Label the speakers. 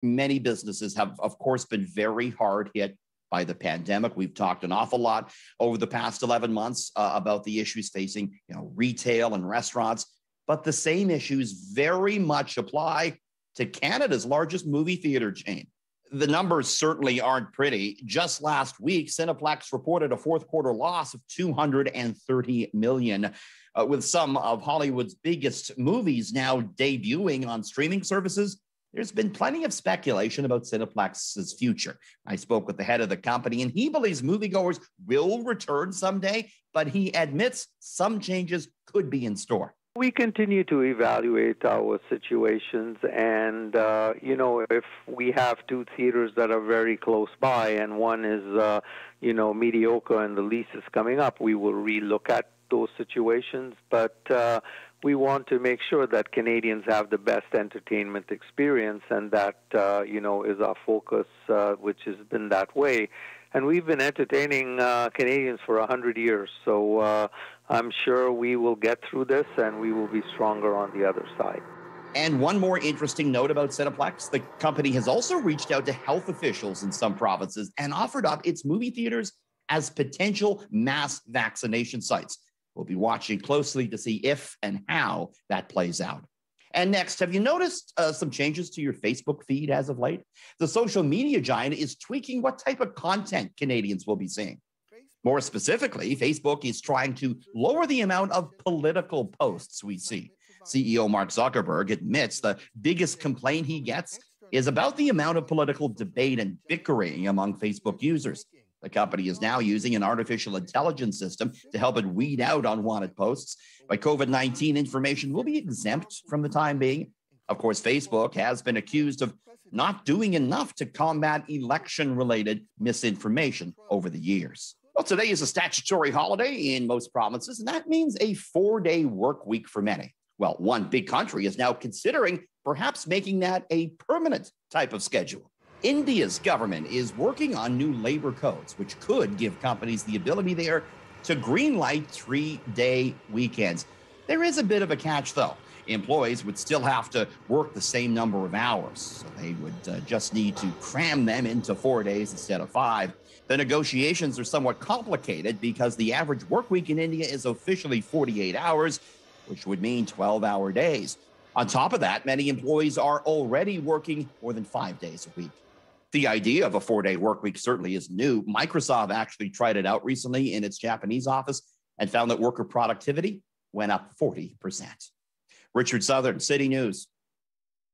Speaker 1: Many businesses have, of course, been very hard hit by the pandemic. We've talked an awful lot over the past 11 months about the issues facing, retail and restaurants, but the same issues very much apply to Canada's largest movie theater chain. The numbers certainly aren't pretty. Just last week, Cineplex reported a fourth quarter loss of $230 million, with some of Hollywood's biggest movies now debuting on streaming services. There's been plenty of speculation about Cineplex's future. I spoke with the head of the company, and he believes moviegoers will return someday, but he admits some changes could be in store.
Speaker 2: We continue to evaluate our situations, and, if we have two theaters that are very close by and one is, mediocre and the lease is coming up, we will relook at those situations. But we want to make sure that Canadians have the best entertainment experience, and that, is our focus, which has been that way. And we've been entertaining Canadians for 100 years, so I'm sure we will get through this and we will be stronger on the other side.
Speaker 1: And one more interesting note about Cineplex, the company has also reached out to health officials in some provinces and offered up its movie theaters as potential mass vaccination sites. We'll be watching closely to see if and how that plays out. And next, have you noticed some changes to your Facebook feed as of late? The social media giant is tweaking what type of content Canadians will be seeing. More specifically, Facebook is trying to lower the amount of political posts we see. CEO Mark Zuckerberg admits the biggest complaint he gets is about the amount of political debate and bickering among Facebook users. The company is now using an artificial intelligence system to help it weed out unwanted posts. But COVID-19 information will be exempt from the time being. Of course, Facebook has been accused of not doing enough to combat election-related misinformation over the years. Well, today is a statutory holiday in most provinces, and that means a 4-day work week for many. Well, one big country is now considering perhaps making that a permanent type of schedule. India's government is working on new labor codes, which could give companies the ability there to greenlight 3-day weekends. There is a bit of a catch, though. Employees would still have to work the same number of hours, so they would just need to cram them into 4 days instead of 5. The negotiations are somewhat complicated because the average work week in India is officially 48 hours, which would mean 12-hour days. On top of that, many employees are already working more than 5 days a week. The idea of a 4-day work week certainly is new. Microsoft actually tried it out recently in its Japanese office and found that worker productivity went up 40%. Richard Southern, City News.